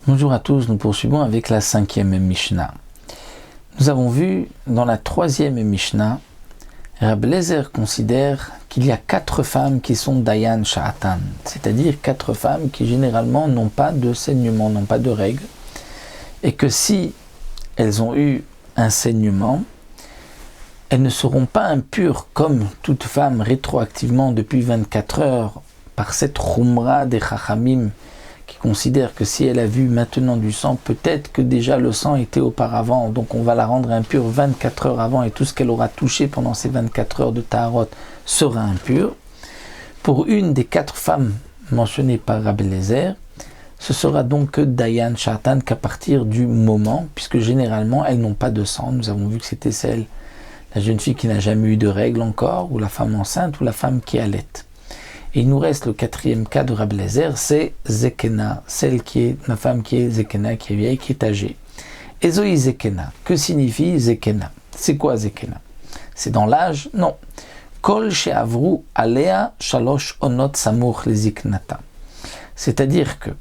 Bonjour à tous, nous poursuivons avec la 5e Mishnah. Nous avons vu dans la 3e Mishnah, Rabbi Eliezer considère qu'il y a 4 femmes qui sont Dayan Sha'atan, c'est-à-dire 4 femmes qui généralement n'ont pas de saignement, n'ont pas de règles, et que si elles ont eu un saignement, elles ne seront pas impures comme toute femme rétroactivement depuis 24 heures par cette Khumra des Chachamim qui considère que si elle a vu maintenant du sang, peut-être que déjà le sang était auparavant, donc on va la rendre impure 24 heures avant et tout ce qu'elle aura touché pendant ces 24 heures de Taharot sera impur. Pour une des 4 femmes mentionnées par Rabbi Eliezer, ce sera donc que Dayan Sha'atan qu'à partir du moment, puisque généralement elles n'ont pas de sang. Nous avons vu que c'était la jeune fille qui n'a jamais eu de règles encore, ou la femme enceinte, ou la femme qui allait. Et il nous reste le 4e cas de Rabbi Eliezer, c'est Zekena, la femme qui est Zekena, qui est vieille, qui est âgée. Ezoi Zekena, que signifie Zekena? C'est quoi Zekena? C'est dans l'âge? Non. Kol she'avru alea shalosh onot samour leziknata. C'est-à-dire que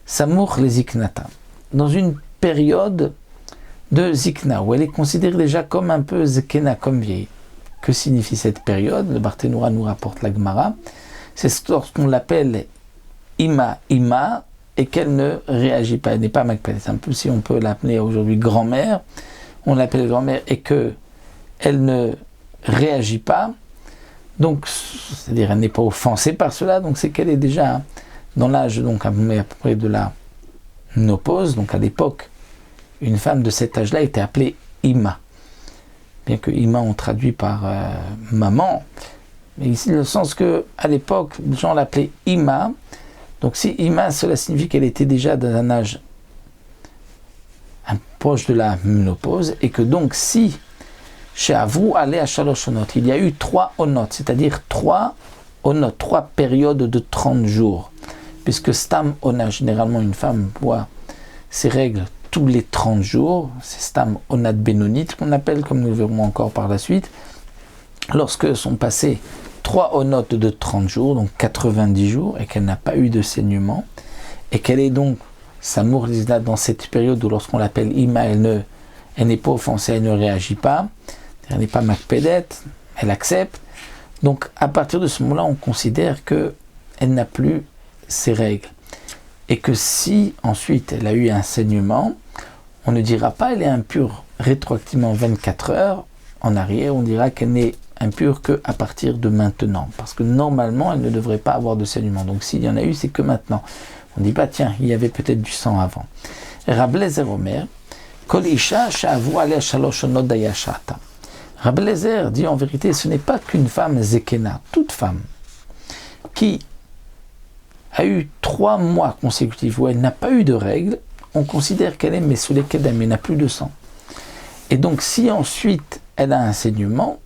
samour leziknata, dans une période de zikna, où elle est considérée déjà comme un peu Zekena, comme vieille. Que signifie cette période? Le Barthénoura nous rapporte la Gemara. C'est lorsqu'on l'appelle Ima, et qu'elle ne réagit pas, elle n'est pas Makpedet. C'est un peu si on peut l'appeler aujourd'hui grand-mère, on l'appelle grand-mère et qu'elle ne réagit pas, donc c'est-à-dire elle n'est pas offensée par cela, donc c'est qu'elle est déjà dans l'âge donc à peu près de la ménopause, donc à l'époque, une femme de cet âge-là était appelée Ima. Bien que Ima on traduit par maman, mais ici, le sens que, à l'époque, les gens l'appelaient Ima. Donc, si Ima, cela signifie qu'elle était déjà dans un âge proche de la ménopause, et que donc, si chez Avru allait à Shalosh Onot, il y a eu 3 Onot, c'est-à-dire 3 Onot, 3 périodes de 30 jours, puisque Stam Ona, généralement, une femme voit ses règles tous les 30 jours, c'est Stam Onat Benonit, qu'on appelle, comme nous le verrons encore par la suite. Lorsque sont passés 3 onotes de 30 jours, donc 90 jours, et qu'elle n'a pas eu de saignement, et qu'elle est donc Samour Lizna dans cette période où lorsqu'on l'appelle Ima, elle n'est pas offensée, elle ne réagit pas, elle n'est pas Makpedet, elle accepte. Donc à partir de ce moment-là, on considère qu'elle n'a plus ses règles. Et que si ensuite elle a eu un saignement, on ne dira pas elle est impure rétroactivement 24 heures en arrière, on dira qu'elle n'est impure qu'à partir de maintenant, parce que normalement elle ne devrait pas avoir de saignement, donc s'il y en a eu c'est que maintenant. On ne dit pas tiens il y avait peut-être du sang avant. Rabbi Eliezer Omer Kol isha she'avru alea shalosh onot dayan sha'atan. Rabbi Eliezer dit en vérité ce n'est pas qu'une femme Zekena, toute femme qui a eu 3 mois consécutifs où elle n'a pas eu de règles, on considère qu'elle est mesoulé kedem, elle n'a plus de sang. Et donc si ensuite elle a un saignement,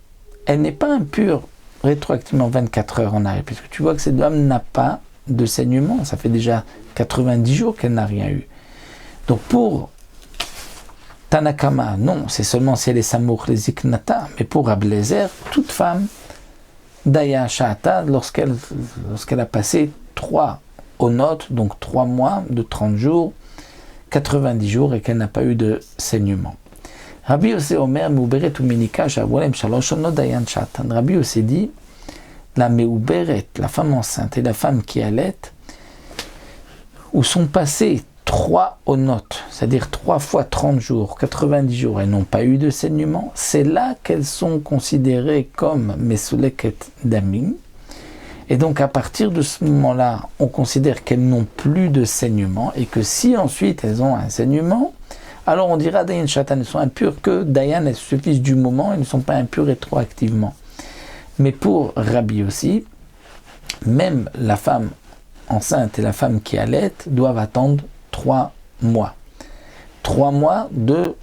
elle n'est pas impure rétroactivement 24 heures en arrière, puisque tu vois que cette dame n'a pas de saignement, ça fait déjà 90 jours qu'elle n'a rien eu. Donc pour Tanakama, non, c'est seulement si elle est Samour les Ziknata, mais pour Rabbi Eliezer, toute femme, Daya Sha'ata, lorsqu'elle a passé 3 onotes, donc 3 mois de 30 jours, 90 jours, et qu'elle n'a pas eu de saignement. Rabbi Yossé Omer, Meuberet ou Menika, Shavolem Shalosh Onot Dayan Sha'atan. Rabbi Yossé dit, la Meuberet, la femme enceinte et la femme qui allait, où sont passés 3 onotes, c'est-à-dire 3 fois 30 jours, 90 jours, elles n'ont pas eu de saignement, c'est là qu'elles sont considérées comme Mesouleket Damim. Et donc à partir de ce moment-là, on considère qu'elles n'ont plus de saignement, et que si ensuite elles ont un saignement, alors on dira Dayan Sha'atan, elles sont impures que Dayan, elles suffisent du moment, elles ne sont pas impures rétroactivement. Mais pour Rabbi aussi, même la femme enceinte et la femme qui allait doivent attendre 3 mois. 3 mois de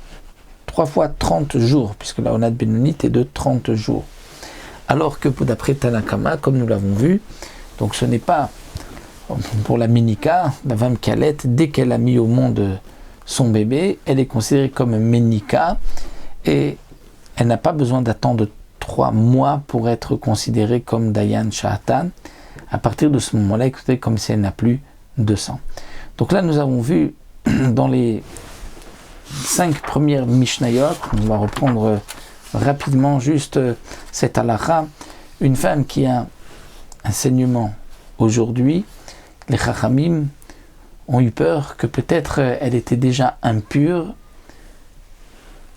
3 fois 30 jours, puisque la Onat Benonit est de 30 jours. Alors que d'après Tanakama, comme nous l'avons vu, donc ce n'est pas pour la Minika, la femme qui allait, dès qu'elle a mis au monde son bébé, elle est considérée comme Menika et elle n'a pas besoin d'attendre 3 mois pour être considérée comme Dayan Sha'atan. À partir de ce moment-là, écoutez, comme si elle n'a plus de sang. Donc là, nous avons vu dans les 5 premières Mishnayot, on va reprendre rapidement juste cette halakha, une femme qui a un saignement aujourd'hui, les Chachamim ont eu peur que peut-être elle était déjà impure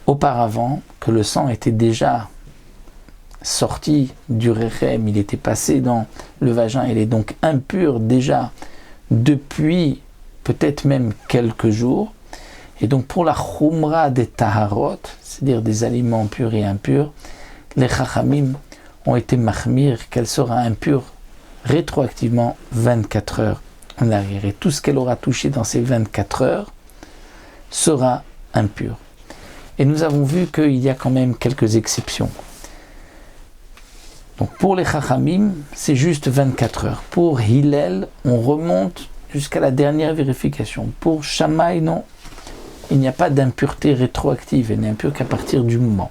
auparavant, que le sang était déjà sorti du Rechem, il était passé dans le vagin, elle est donc impure déjà depuis peut-être même quelques jours. Et donc pour la Khumra des Taharot, c'est-à-dire des aliments purs et impurs, les Chachamim ont été mahmir qu'elle sera impure rétroactivement 24 heures en arrière. Et tout ce qu'elle aura touché dans ces 24 heures sera impur. Et nous avons vu qu'il y a quand même quelques exceptions. Donc pour les Chachamim, c'est juste 24 heures. Pour Hillel, on remonte jusqu'à la dernière vérification. Pour Shammai, non. Il n'y a pas d'impureté rétroactive. Elle n'est impure qu'à partir du moment.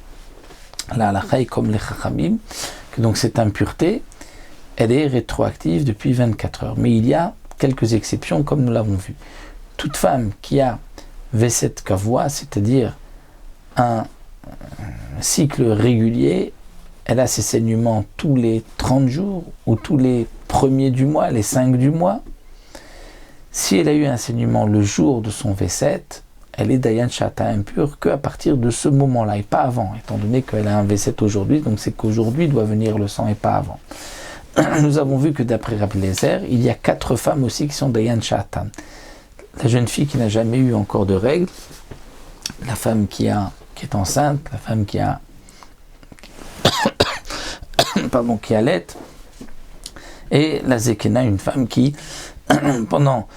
La halakha est comme les Chachamim, que donc cette impureté, elle est rétroactive depuis 24 heures. Mais il y a quelques exceptions, comme nous l'avons vu. Toute femme qui a Veset Kavua, c'est-à-dire un cycle régulier, elle a ses saignements tous les 30 jours ou tous les premiers du mois, les 5 du mois. Si elle a eu un saignement le jour de son V7, elle est Dayan Shata impure qu'à partir de ce moment-là et pas avant, étant donné qu'elle a un V7 aujourd'hui, donc c'est qu'aujourd'hui doit venir le sang et pas avant. Nous avons vu que d'après Rabbi Eliezer, il y a 4 femmes aussi qui sont Dayan Shatan. La jeune fille qui n'a jamais eu encore de règles, la femme qui est enceinte, la femme qui allait, et la Zekena, une femme qui, pendant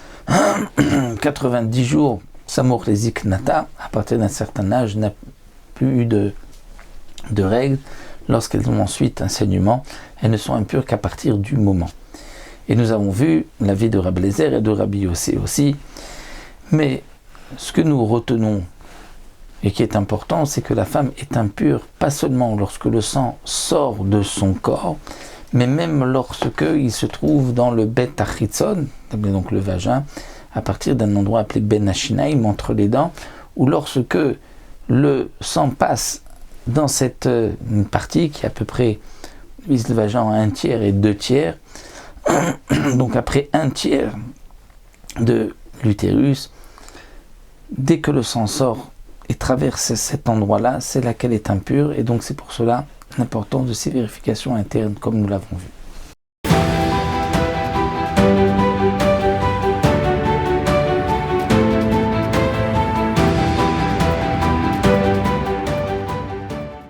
90 jours, Samour les Ziknata, à partir d'un certain âge, n'a plus eu de règles. Lorsqu'elles ont ensuite un saignement, elles ne sont impures qu'à partir du moment. Et nous avons vu l'avis de Rabbi Eliezer et de Rabbi Yossé aussi. Mais ce que nous retenons et qui est important, c'est que la femme est impure, pas seulement lorsque le sang sort de son corps, mais même lorsque il se trouve dans le Bet Achitzon, donc le vagin, à partir d'un endroit appelé Ben Hashinaim, entre les dents, ou lorsque le sang passe dans cette partie qui à peu près vise le vagin en 1/3 et 2/3, donc après 1/3 de l'utérus, dès que le sang sort et traverse cet endroit-là, c'est là qu'elle est impure, et donc c'est pour cela l'importance de ces vérifications internes comme nous l'avons vu.